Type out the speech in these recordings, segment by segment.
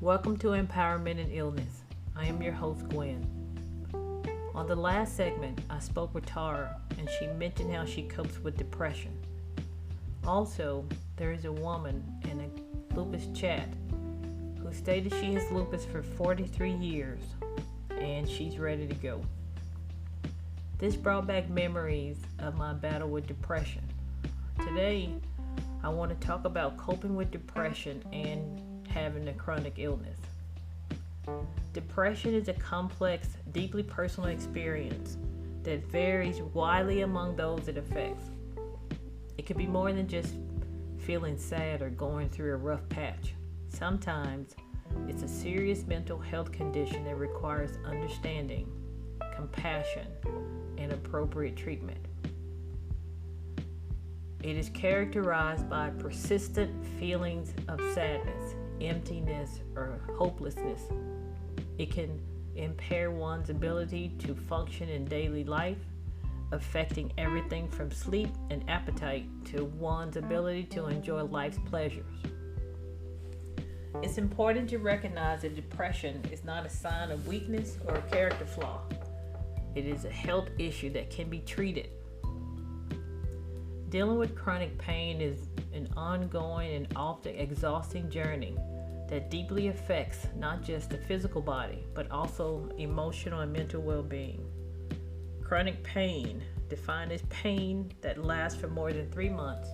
Welcome to Empowerment and Illness. I am your host, Gwen. On the last segment, I spoke with Tara and she mentioned how she copes with depression. Also, there is a woman in a lupus chat who stated she has lupus for 43 years and she's ready to go. This brought back memories of my battle with depression. Today, I want to talk about coping with depression and having a chronic illness. Depression is a complex, deeply personal experience that varies widely among those it affects. It could be more than just feeling sad or going through a rough patch. Sometimes it's a serious mental health condition that requires understanding, compassion, and appropriate treatment. It is characterized by persistent feelings of sadness, emptiness, or hopelessness. It can impair one's ability to function in daily life, affecting everything from sleep and appetite to one's ability to enjoy life's pleasures. It's important to recognize that depression is not a sign of weakness or a character flaw. It is a health issue that can be treated. Dealing with chronic pain is an ongoing and often exhausting journey that deeply affects not just the physical body, but also emotional and mental well-being. Chronic pain, defined as pain that lasts for more than 3 months,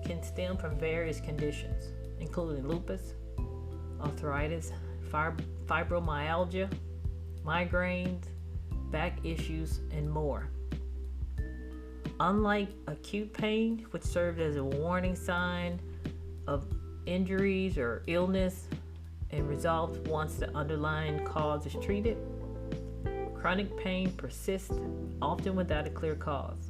can stem from various conditions, including lupus, arthritis, fibromyalgia, migraines, back issues, and more. Unlike acute pain, which serves as a warning sign of injuries or illness and resolves once the underlying cause is treated, chronic pain persists, often without a clear cause.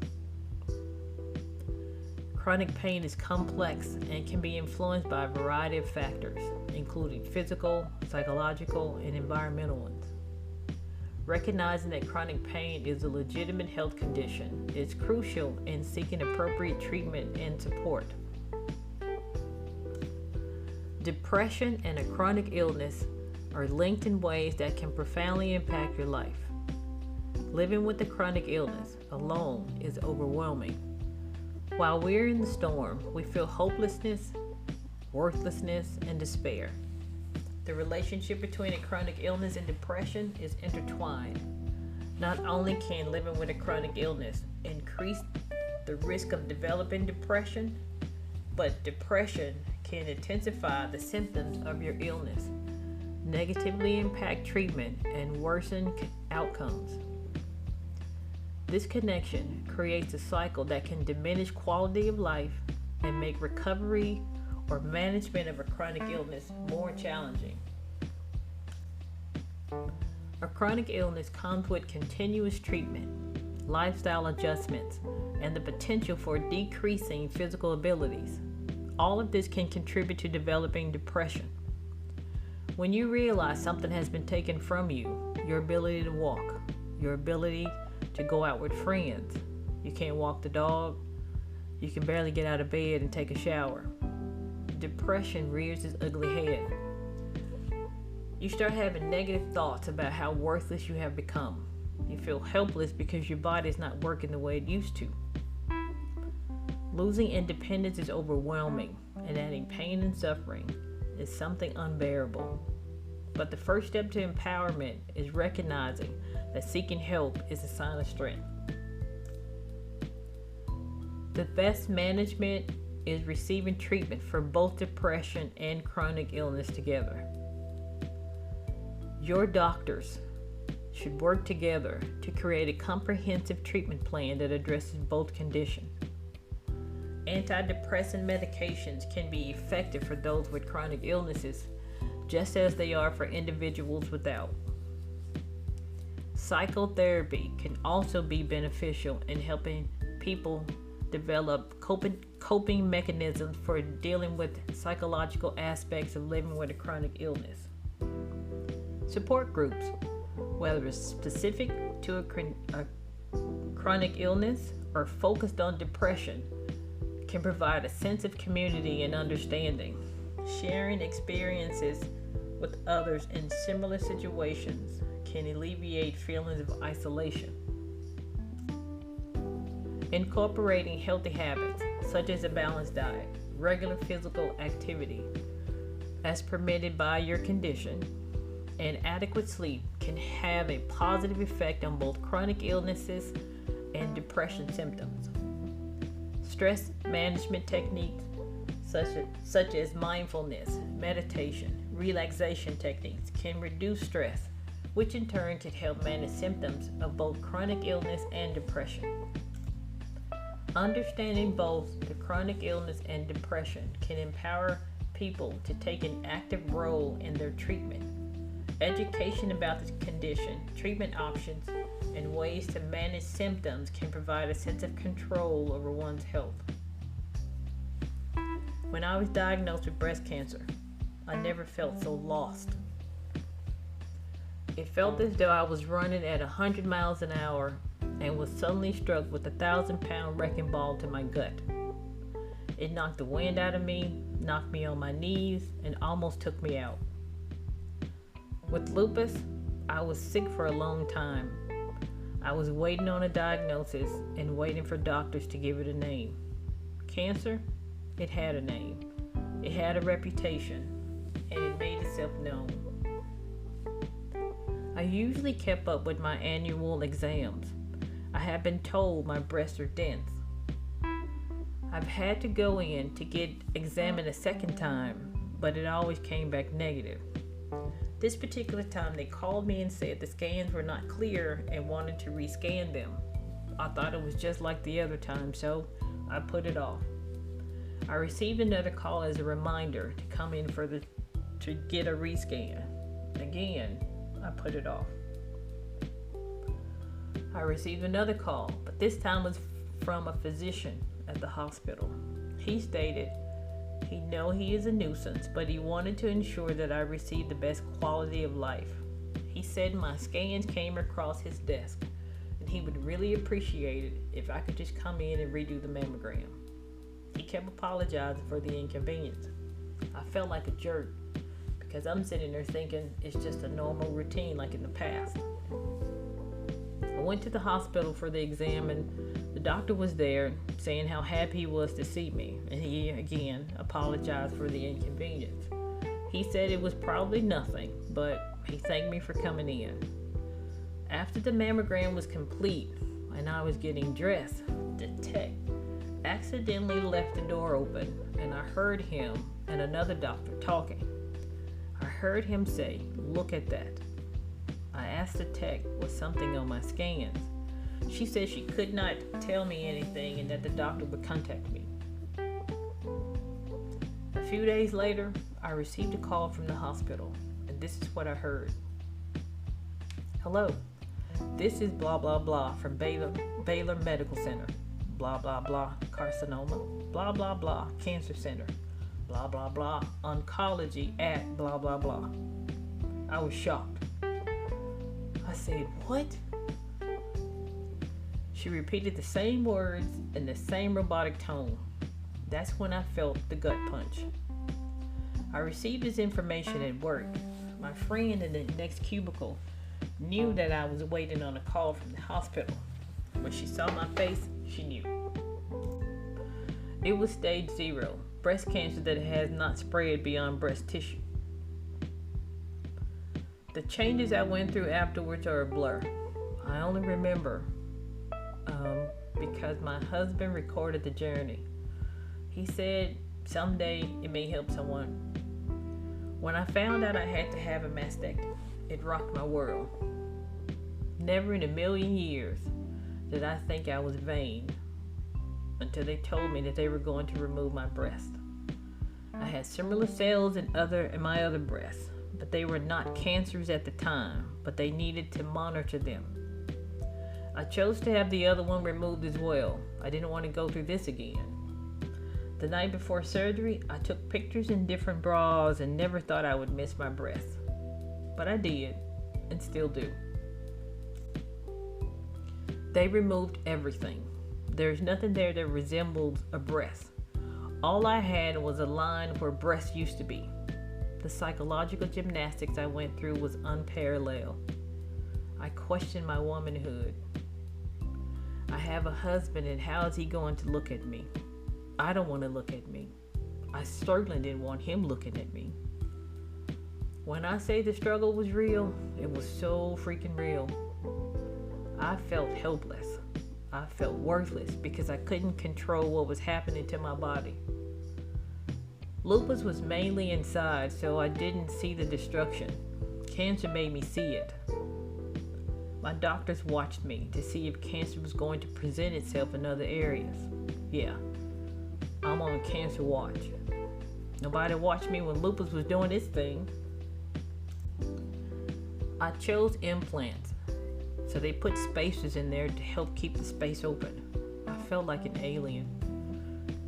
Chronic pain is complex and can be influenced by a variety of factors, including physical, psychological, and environmental ones. Recognizing that chronic pain is a legitimate health condition is crucial in seeking appropriate treatment and support. Depression and a chronic illness are linked in ways that can profoundly impact your life. Living with a chronic illness alone is overwhelming. While we're in the storm, we feel hopelessness, worthlessness, and despair. The relationship between a chronic illness and depression is intertwined. Not only can living with a chronic illness increase the risk of developing depression, but depression can intensify the symptoms of your illness, negatively impact treatment, and worsen outcomes. This connection creates a cycle that can diminish quality of life and make recovery or management of a chronic illness more challenging. A chronic illness comes with continuous treatment, lifestyle adjustments, and the potential for decreasing physical abilities. All of this can contribute to developing depression. When you realize something has been taken from you, your ability to walk, your ability to go out with friends, you can't walk the dog, you can barely get out of bed and take a shower. Depression rears its ugly head. You start having negative thoughts about how worthless you have become. You feel helpless because your body is not working the way it used to. Losing independence is overwhelming, and adding pain and suffering is something unbearable. But the first step to empowerment is recognizing that seeking help is a sign of strength. The best management is receiving treatment for both depression and chronic illness together. Your doctors should work together to create a comprehensive treatment plan that addresses both conditions. Antidepressant medications can be effective for those with chronic illnesses, just as they are for individuals without. Psychotherapy can also be beneficial in helping people develop coping mechanisms for dealing with psychological aspects of living with a chronic illness. Support groups, whether it's specific to a chronic illness or focused on depression, can provide a sense of community and understanding. Sharing experiences with others in similar situations can alleviate feelings of isolation. Incorporating healthy habits, such as a balanced diet, regular physical activity, as permitted by your condition, and adequate sleep can have a positive effect on both chronic illnesses and depression symptoms. Stress management techniques such as mindfulness, meditation, relaxation techniques can reduce stress, which in turn can help manage symptoms of both chronic illness and depression. Understanding both the chronic illness and depression can empower people to take an active role in their treatment. Education about the condition, treatment options, and ways to manage symptoms can provide a sense of control over one's health. When I was diagnosed with breast cancer, I never felt so lost. It felt as though I was running at 100 miles an hour and was suddenly struck with a 1,000-pound wrecking ball to my gut. It knocked the wind out of me, knocked me on my knees, and almost took me out. With lupus, I was sick for a long time. I was waiting on a diagnosis and waiting for doctors to give it a name. Cancer, it had a name. It had a reputation, and it made itself known. I usually kept up with my annual exams. I have been told my breasts are dense. I've had to go in to get examined a second time, but it always came back negative. This particular time they called me and said the scans were not clear and wanted to rescan them. I thought it was just like the other time, so I put it off. I received another call as a reminder to come in to get a rescan. Again, I put it off. I received another call, but this time was from a physician at the hospital. He stated he knew he is a nuisance, but he wanted to ensure that I received the best quality of life. He said my scans came across his desk, and he would really appreciate it if I could just come in and redo the mammogram. He kept apologizing for the inconvenience. I felt like a jerk because I'm sitting there thinking it's just a normal routine like in the past. I went to the hospital for the exam, and the doctor was there saying how happy he was to see me, and he again apologized for the inconvenience. He said it was probably nothing, but he thanked me for coming in. After the mammogram was complete and I was getting dressed, the tech accidentally left the door open, and I heard him and another doctor talking. I heard him say, "Look at that." I asked the tech, was something on my scans? She said she could not tell me anything and that the doctor would contact me. A few days later, I received a call from the hospital, and this is what I heard. "Hello, this is blah blah blah from Baylor Medical Center. Blah blah blah carcinoma. Blah blah blah cancer center. Blah blah blah oncology at blah blah blah." I was shocked. I said, "What?" She repeated the same words in the same robotic tone. That's when I felt the gut punch. I received this information at work. My friend in the next cubicle knew that I was waiting on a call from the hospital. When she saw my face, she knew. It was stage 0, breast cancer that has not spread beyond breast tissue. The changes I went through afterwards are a blur. I only remember because my husband recorded the journey. He said someday it may help someone. When I found out I had to have a mastectomy, it rocked my world. Never in a million years did I think I was vain until they told me that they were going to remove my breast. I had similar cells in my other breasts, but they were not cancers at the time, but they needed to monitor them. I chose to have the other one removed as well. I didn't want to go through this again. The night before surgery, I took pictures in different bras and never thought I would miss my breasts. But I did, and still do. They removed everything. There's nothing there that resembled a breast. All I had was a line where breasts used to be. The psychological gymnastics I went through was unparalleled. I questioned my womanhood. I have a husband, and how is he going to look at me? I don't want to look at me. I certainly didn't want him looking at me. When I say the struggle was real, it was so freaking real. I felt helpless. I felt worthless because I couldn't control what was happening to my body. Lupus was mainly inside, so I didn't see the destruction. Cancer made me see it. My doctors watched me to see if cancer was going to present itself in other areas. Yeah, I'm on cancer watch. Nobody watched me when lupus was doing its thing. I chose implants, so they put spacers in there to help keep the space open. I felt like an alien.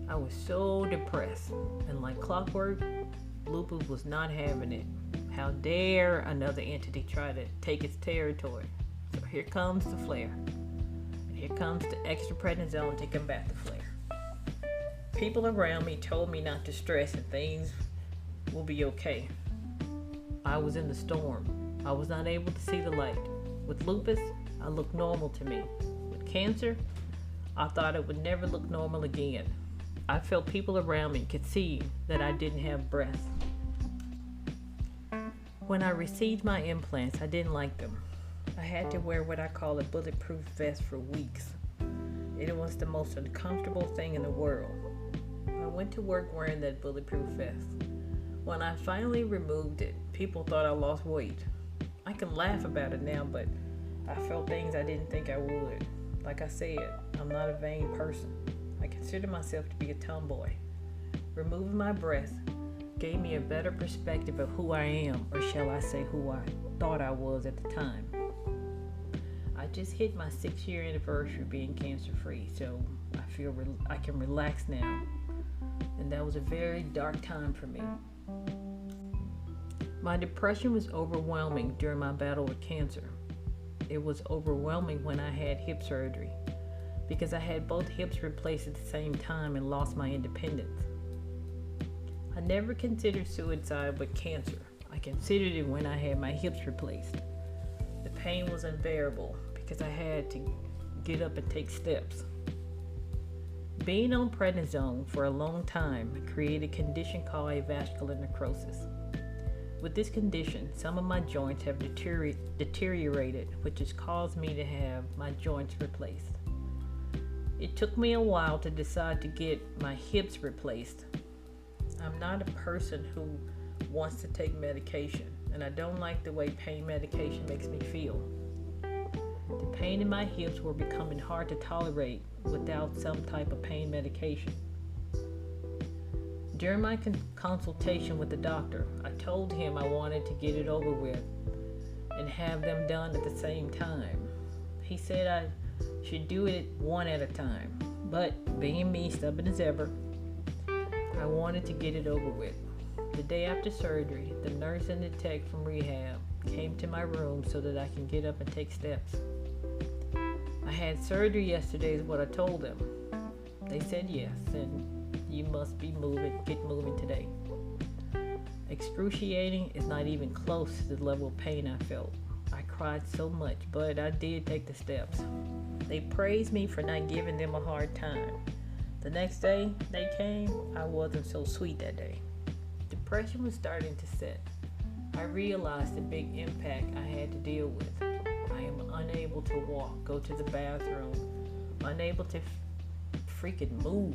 I was so depressed, and like clockwork, lupus was not having it. How dare another entity try to take its territory? So here comes the flare. And here comes the extra prednisone to combat the flare. People around me told me not to stress and things will be okay. I was in the storm. I was not able to see the light. With lupus, I looked normal to me. With cancer, I thought it would never look normal again. I felt people around me could see that I didn't have breath. When I received my implants, I didn't like them. I had to wear what I call a bulletproof vest for weeks. It was the most uncomfortable thing in the world. I went to work wearing that bulletproof vest. When I finally removed it, people thought I lost weight. I can laugh about it now, but I felt things I didn't think I would. Like I said, I'm not a vain person. I consider myself to be a tomboy. Removing my breast gave me a better perspective of who I am, or shall I say who I thought I was at the time. I just hit my 6-year anniversary being cancer-free, so I feel I can relax now. And that was a very dark time for me. My depression was overwhelming during my battle with cancer. It was overwhelming when I had hip surgery, because I had both hips replaced at the same time and lost my independence. I never considered suicide with cancer. I considered it when I had my hips replaced. The pain was unbearable because I had to get up and take steps. Being on prednisone for a long time created a condition called avascular necrosis. With this condition, some of my joints have deteriorated, which has caused me to have my joints replaced. It took me a while to decide to get my hips replaced. I'm not a person who wants to take medication, and I don't like the way pain medication makes me feel. The pain in my hips were becoming hard to tolerate without some type of pain medication. During my consultation with the doctor, I told him I wanted to get it over with and have them done at the same time. He said I should do it one at a time, but being me, stubborn as ever, I wanted to get it over with. The day after surgery, the nurse and the tech from rehab came to my room so that I can get up and take steps. I had surgery yesterday is what I told them. They said yes, and you must get moving today. Excruciating is not even close to the level of pain I felt. I cried so much, but I did take the steps. They praised me for not giving them a hard time. The next day they came, I wasn't so sweet that day. Depression was starting to set. I realized the big impact I had to deal with. I am unable to walk, go to the bathroom, unable to freaking move.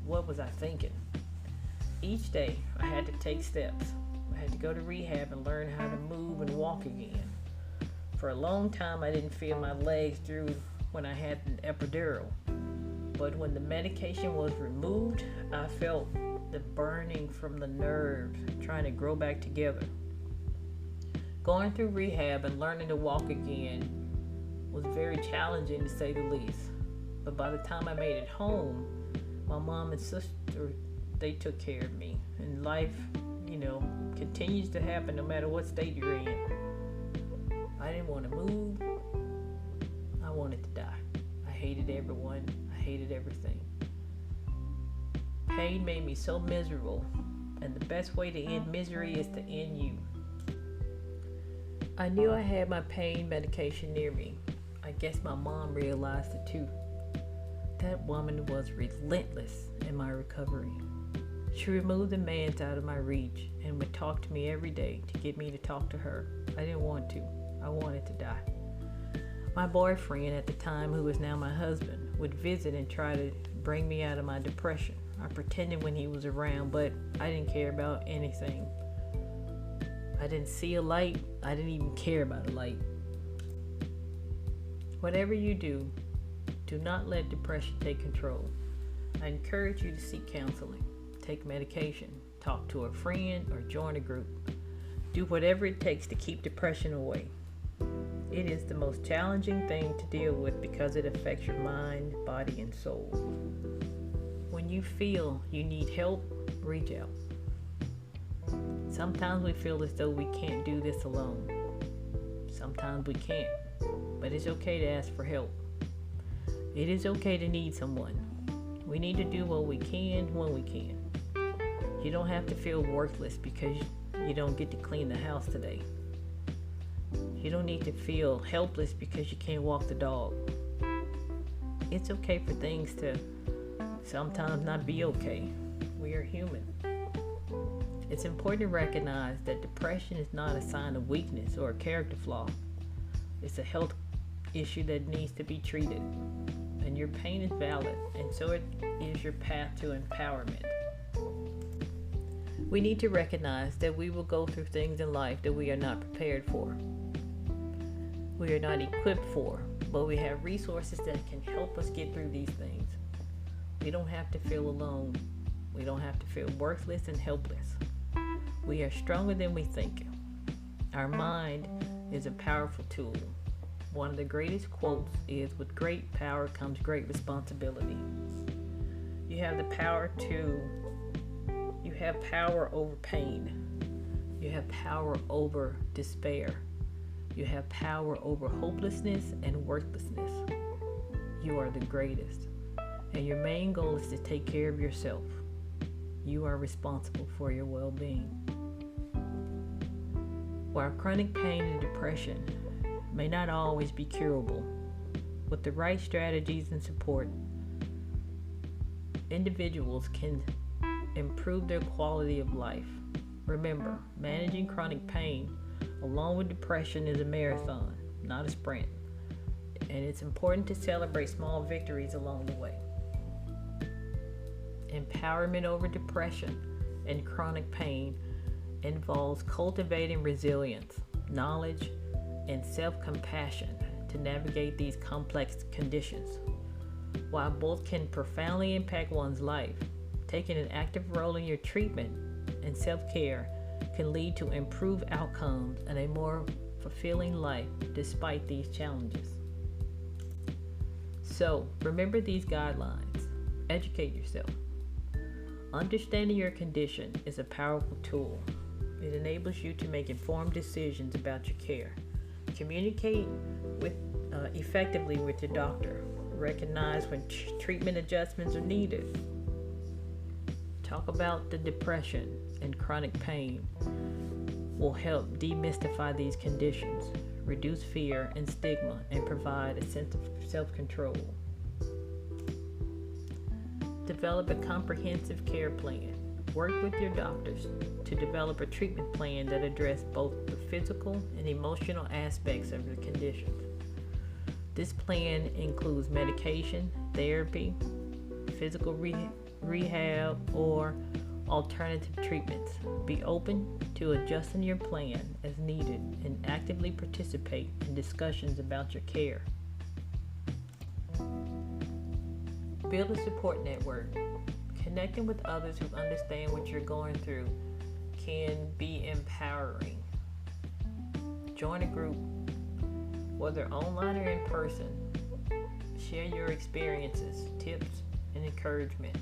What was I thinking? Each day I had to take steps. I had to go to rehab and learn how to move and walk again. For a long time I didn't feel my legs through when I had an epidural. But when the medication was removed, I felt the burning from the nerves trying to grow back together. Going through rehab and learning to walk again was very challenging to say the least. But by the time I made it home, my mom and sister, they took care of me. And life, continues to happen no matter what state you're in. I didn't want to move. I wanted to die. I hated everyone. I hated everything. Pain made me so miserable, and the best way to end misery is to end you. I knew I had my pain medication near me. I guess my mom realized it too. That woman was relentless in my recovery. She removed the meds out of my reach and would talk to me every day to get me to talk to her. I didn't want to. I wanted to die. My boyfriend at the time, who is now my husband, would visit and try to bring me out of my depression. I pretended when he was around, but I didn't care about anything. I didn't see a light. I didn't even care about a light. Whatever you do, do not let depression take control. I encourage you to seek counseling, take medication, talk to a friend, or join a group. Do whatever it takes to keep depression away. It is the most challenging thing to deal with because it affects your mind, body, and soul. When you feel you need help, reach out. Sometimes we feel as though we can't do this alone. Sometimes we can't, but it's okay to ask for help. It is okay to need someone. We need to do what we can when we can. You don't have to feel worthless because you don't get to clean the house today. You don't need to feel helpless because you can't walk the dog. It's okay for things to sometimes not be okay. We are human. It's important to recognize that depression is not a sign of weakness or a character flaw. It's a health issue that needs to be treated. And your pain is valid, and so it is your path to empowerment. We need to recognize that we will go through things in life that we are not prepared for. We are not equipped for, but we have resources that can help us get through these things. We don't have to feel alone. We don't have to feel worthless and helpless. We are stronger than we think. Our mind is a powerful tool. One of the greatest quotes is, "With great power comes great responsibility." You have power over pain. You have power over despair. You have power over hopelessness and worthlessness. You are the greatest. And your main goal is to take care of yourself. You are responsible for your well-being. While chronic pain and depression may not always be curable, with the right strategies and support, individuals can improve their quality of life. Remember, managing chronic pain along with depression is a marathon, not a sprint. And it's important to celebrate small victories along the way. Empowerment over depression and chronic pain involves cultivating resilience, knowledge, and self-compassion to navigate these complex conditions. While both can profoundly impact one's life, taking an active role in your treatment and self-care can lead to improved outcomes and a more fulfilling life despite these challenges. So, remember these guidelines. Educate yourself. Understanding your condition is a powerful tool. It enables you to make informed decisions about your care. Communicate effectively with your doctor. Recognize when treatment adjustments are needed. Talk about the depression and chronic pain will help demystify these conditions, reduce fear and stigma, and provide a sense of self-control. Develop a comprehensive care plan. Work with your doctors to develop a treatment plan that addresses both the physical and emotional aspects of the condition. This plan includes medication, therapy, physical rehab, or alternative treatments. Be open to adjusting your plan as needed and actively participate in discussions about your care. Build a support network. Connecting with others who understand what you're going through can be empowering. Join a group, whether online or in person. Share your experiences, tips, and encouragement.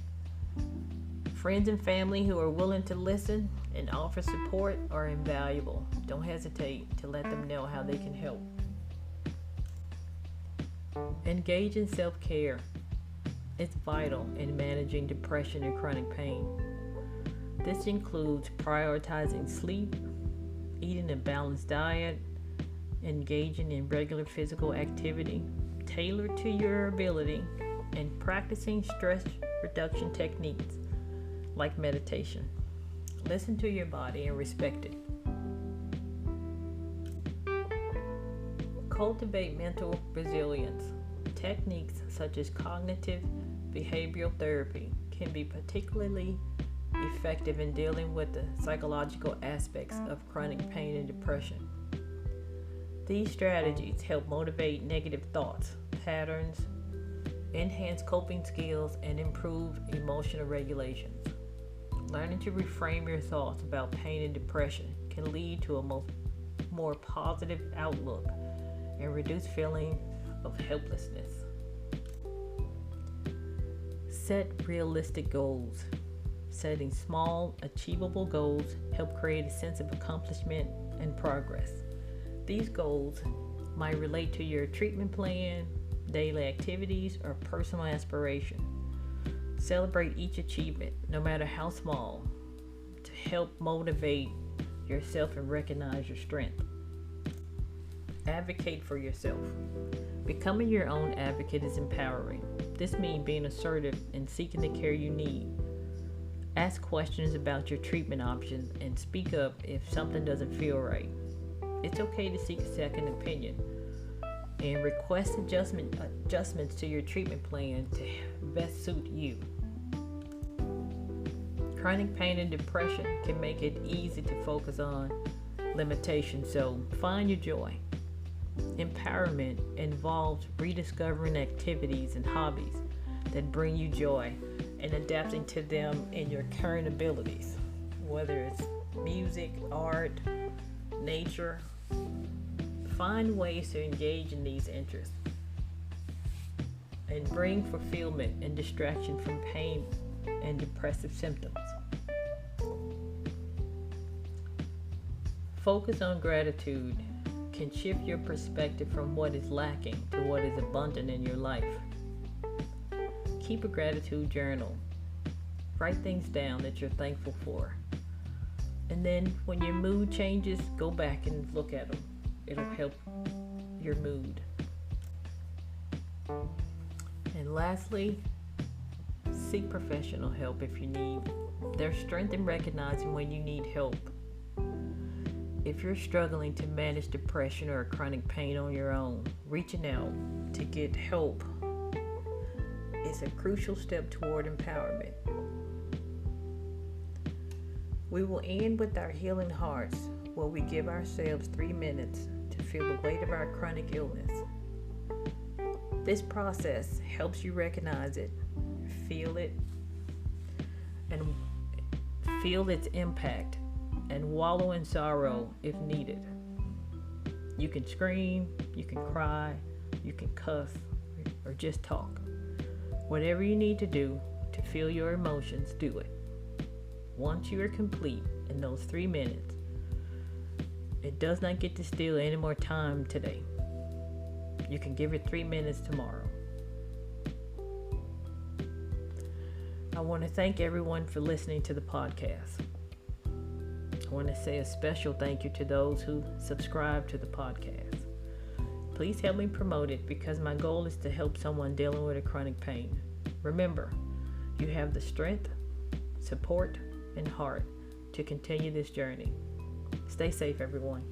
Friends and family who are willing to listen and offer support are invaluable. Don't hesitate to let them know how they can help. Engage in self-care. It's vital in managing depression and chronic pain. This includes prioritizing sleep, eating a balanced diet, engaging in regular physical activity tailored to your ability, and practicing stress reduction techniques like meditation. Listen to your body and respect it. Cultivate mental resilience. Techniques such as cognitive behavioral therapy can be particularly effective in dealing with the psychological aspects of chronic pain and depression. These strategies help motivate negative thoughts, patterns, enhance coping skills, and improve emotional regulations. Learning to reframe your thoughts about pain and depression can lead to a more positive outlook and reduce feeling of helplessness. Set realistic goals. Setting small, achievable goals help create a sense of accomplishment and progress. These goals might relate to your treatment plan, daily activities, or personal aspiration. Celebrate each achievement, no matter how small, to help motivate yourself and recognize your strength. Advocate for yourself. Becoming your own advocate is empowering. This means being assertive and seeking the care you need. Ask questions about your treatment options and speak up if something doesn't feel right. It's okay to seek a second opinion and request adjustments to your treatment plan to best suit you. Chronic pain and depression can make it easy to focus on limitations, so find your joy. Empowerment involves rediscovering activities and hobbies that bring you joy and adapting to them in your current abilities, whether it's music, art, nature. Find ways to engage in these interests and bring fulfillment and distraction from pain and depressive symptoms. Focus on gratitude can shift your perspective from what is lacking to what is abundant in your life. Keep a gratitude journal. Write things down that you're thankful for. And then when your mood changes, go back and look at them. It'll help your mood. And lastly, seek professional help if you need. There's strength in recognizing when you need help. If you're struggling to manage depression or chronic pain on your own, reaching out to get help is a crucial step toward empowerment. We will end with our healing hearts, where we give ourselves 3 minutes to feel the weight of our chronic illness. This process helps you recognize it, feel it, and feel its impact, and wallow in sorrow if needed. You can scream, you can cry, you can cuss, or just talk. Whatever you need to do to feel your emotions, do it. Once you are complete in those 3 minutes, it does not get to steal any more time today. You can give it 3 minutes tomorrow. I want to thank everyone for listening to the podcast. I want to say a special thank you to those who subscribe to the podcast. Please help me promote it, because my goal is to help someone dealing with a chronic pain. Remember, you have the strength, support, and heart to continue this journey. Stay safe, everyone.